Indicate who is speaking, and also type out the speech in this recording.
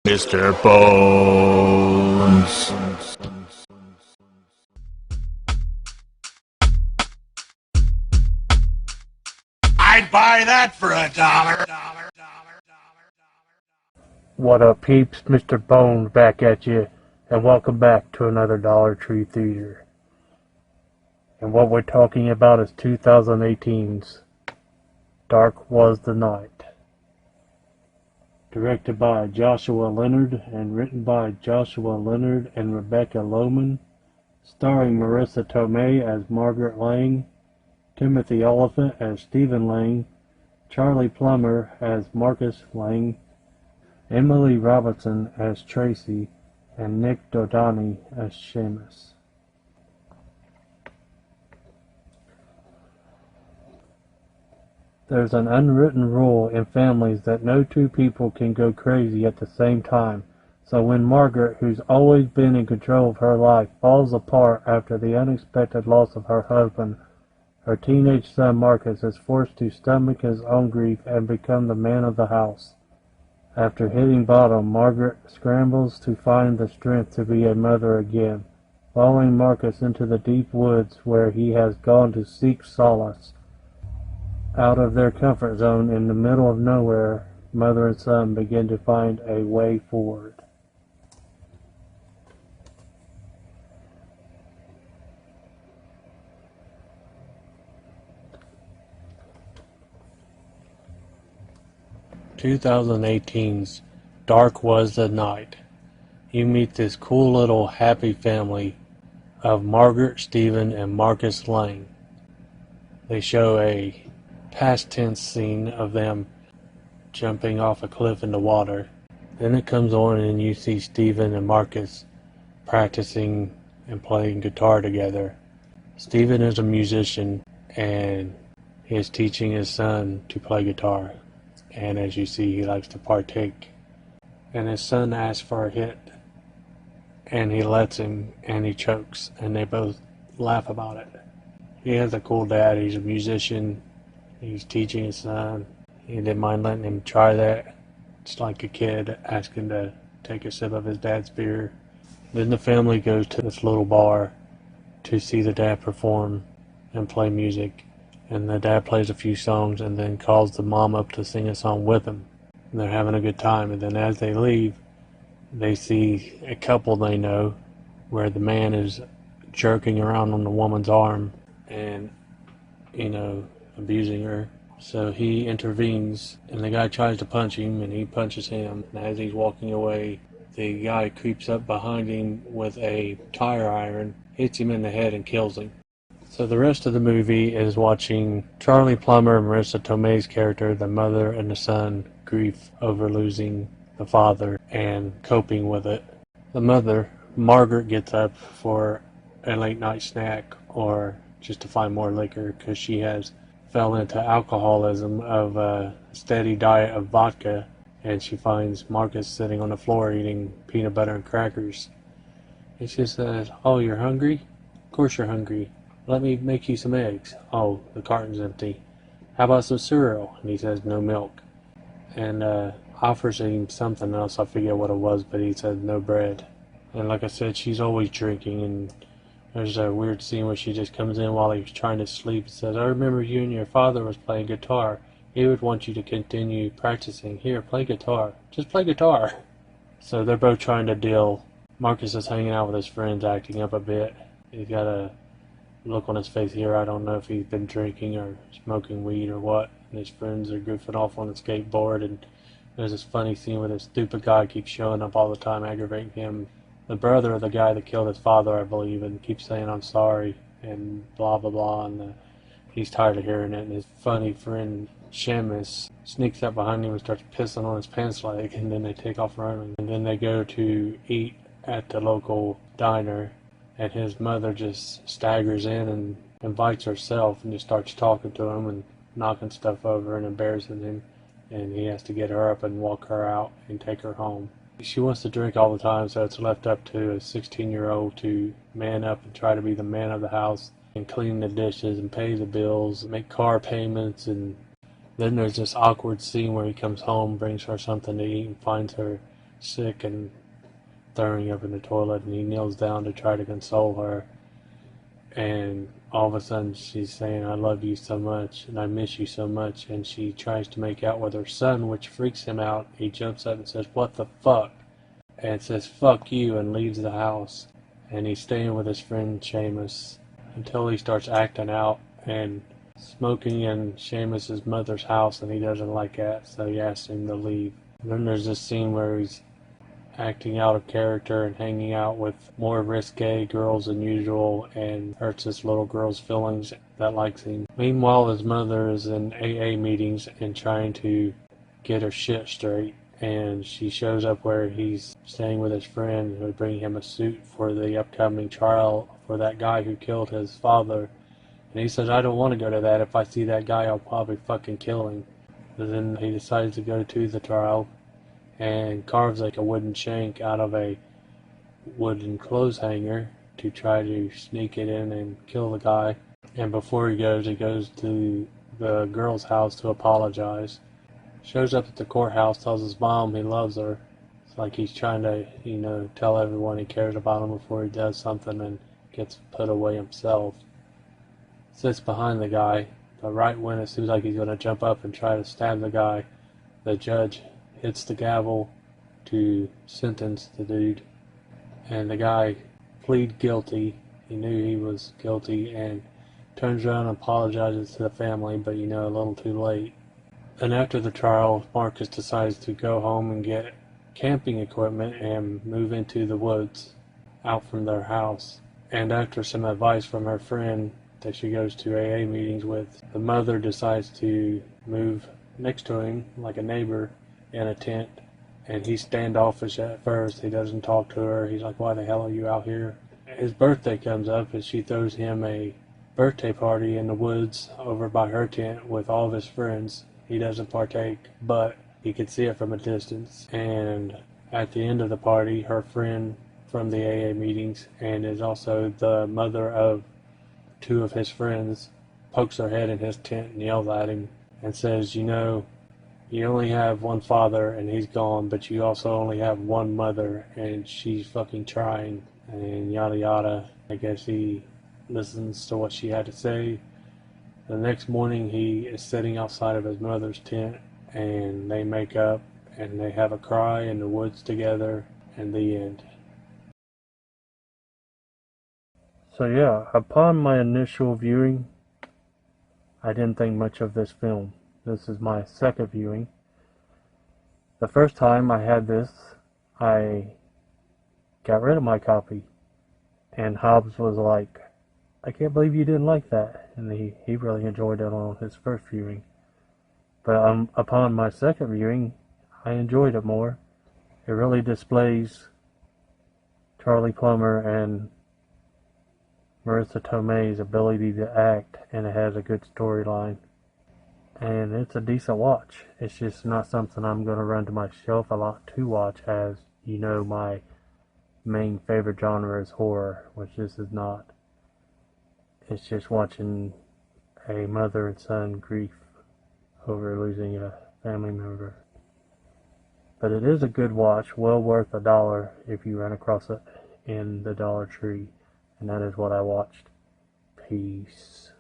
Speaker 1: Mr.Bones. I'd buy that for $1.
Speaker 2: What up, peeps? Mr. Bones back at you, and welcome back to another Dollar Tree Theater. And what we're talking about is 2018's Dark Was the Night. Directed by Joshua Leonard and written by Joshua Leonard and Rebecca Lohman, starring Marissa Tomei as Margaret Lang, Timothy Oliphant as Stephen Lang, Charlie Plummer as Marcus Lang, Emily Robinson as Tracy, and Nick Dodani as Seamus. There's an unwritten rule in families that no two people can go crazy at the same time, so when Margaret, who's always been in control of her life, falls apart after the unexpected loss of her husband, her teenage son Marcus is forced to stomach his own grief and become the man of the house. After hitting bottom, Margaret scrambles to find the strength to be a mother again, following Marcus into the deep woods where he has gone to seek solace. Out of their comfort zone in the middle of nowhere, mother and son begin to find a way forward. "2018's Dark Was the Night." You meet this cool little happy family of Margaret, Stephen, and Marcus Lang. They show a past tense scene of them jumping off a cliff into water. Then it comes on and you see Stephen and Marcus practicing and playing guitar together. Stephen is a musician and he is teaching his son to play guitar. And as you see, he likes to partake. And his son asks for a hit. And he lets him, and he chokes. And they both laugh about it. He has a cool dad. He's a musician. He's teaching his son. He didn't mind letting him try that. It's like a kid asking to take a sip of his dad's beer. Then the family goes to this little bar to see the dad perform and play music. And the dad plays a few songs and then calls the mom up to sing a song with him. And they're having a good time. And then as they leave, they see a couple they know where the man is jerking around on the woman's arm and, abusing her. So he intervenes and the guy tries to punch him and he punches him. And as he's walking away, the guy creeps up behind him with a tire iron, hits him in the head and kills him. So the rest of the movie is watching Charlie Plummer and Marissa Tomei's character, the mother and the son, grief over losing the father and coping with it. The mother, Margaret, gets up for a late night snack or just to find more liquor because she has fell into alcoholism of a steady diet of vodka, and she finds Marcus sitting on the floor eating peanut butter and crackers. And she says, "Oh, you're hungry? Of course you're hungry. Let me make you some eggs. Oh, the carton's empty. How about some cereal?" And he says, "No milk." And offers him something else. I forget what it was, but he said no bread. And like I said, she's always drinking, and there's a weird scene where she just comes in while he's trying to sleep and says, "I remember you and your father was playing guitar. He would want you to continue practicing. Here, play guitar. Just play guitar." So they're both trying to deal. Marcus is hanging out with his friends, acting up a bit. He's got a look on his face here. I don't know if he's been drinking or smoking weed or what. And his friends are goofing off on the skateboard, and there's this funny scene where this stupid guy keeps showing up all the time, aggravating him. The brother of the guy that killed his father, I believe, and keeps saying, "I'm sorry," and blah, blah, blah, and he's tired of hearing it. And his funny friend, Seamus, sneaks up behind him and starts pissing on his pants leg, and then they take off running. And then they go to eat at the local diner, and his mother just staggers in and invites herself and just starts talking to him and knocking stuff over and embarrassing him. And he has to get her up and walk her out and take her home. She wants to drink all the time, so it's left up to a 16-year-old to man up and try to be the man of the house and clean the dishes and pay the bills, make car payments. And then there's this awkward scene where he comes home, brings her something to eat, and finds her sick and throwing up in the toilet, and he kneels down to try to console her. And all of a sudden she's saying, I love you so much and I miss you so much, and she tries to make out with her son, which freaks him out. He jumps up and says, what the fuck? And says, fuck you, and leaves the house. And he's staying with his friend Seamus until he starts acting out and smoking in Seamus's mother's house, and he doesn't like that, so he asks him to leave. And then there's this scene where he's acting out of character and hanging out with more risque girls than usual, and hurts this little girl's feelings that likes him. Meanwhile, his mother is in AA meetings and trying to get her shit straight, and she shows up where he's staying with his friend who would bring him a suit for the upcoming trial for that guy who killed his father. And he says, I don't want to go to that. If I see that guy, I'll probably fucking kill him. But then he decides to go to the trial and carves like a wooden shank out of a wooden clothes hanger to try to sneak it in and kill the guy. And before he goes to the girl's house to apologize. Shows up at the courthouse, tells his mom he loves her. It's like he's trying to, tell everyone he cares about them before he does something and gets put away himself. Sits behind the guy, but right when it seems like he's going to jump up and try to stab the guy, the judge hits the gavel to sentence the dude, and the guy pleads guilty. He knew he was guilty and turns around and apologizes to the family, but a little too late. And after the trial, Marcus decides to go home and get camping equipment and move into the woods out from their house. And after some advice from her friend that she goes to AA meetings with, the mother decides to move next to him like a neighbor in a tent. And he's standoffish at first. He doesn't talk to her. He's like, why the hell are you out here? His birthday comes up and she throws him a birthday party in the woods over by her tent with all of his friends. He doesn't partake, but he can see it from a distance. And at the end of the party, her friend from the AA meetings, and is also the mother of two of his friends, pokes her head in his tent and yells at him and says, you only have one father and he's gone, but you also only have one mother and she's fucking trying, and yada yada. I guess he listens to what she had to say. The next morning he is sitting outside of his mother's tent, and they make up and they have a cry in the woods together, and the end. So yeah, upon my initial viewing, I didn't think much of this film. This is my second viewing. The first time I had this, I got rid of my copy, and Hobbs was like, I can't believe you didn't like that, and he really enjoyed it on his first viewing. But upon my second viewing, I enjoyed it more. It really displays Charlie Plummer and Marissa Tomei's ability to act, and it has a good storyline. And it's a decent watch. It's just not something I'm going to run to my shelf a lot to watch, as my main favorite genre is horror, which this is not. It's just watching a mother and son grief over losing a family member. But it is a good watch, well worth $1 if you run across it in the Dollar Tree. And that is what I watched. Peace.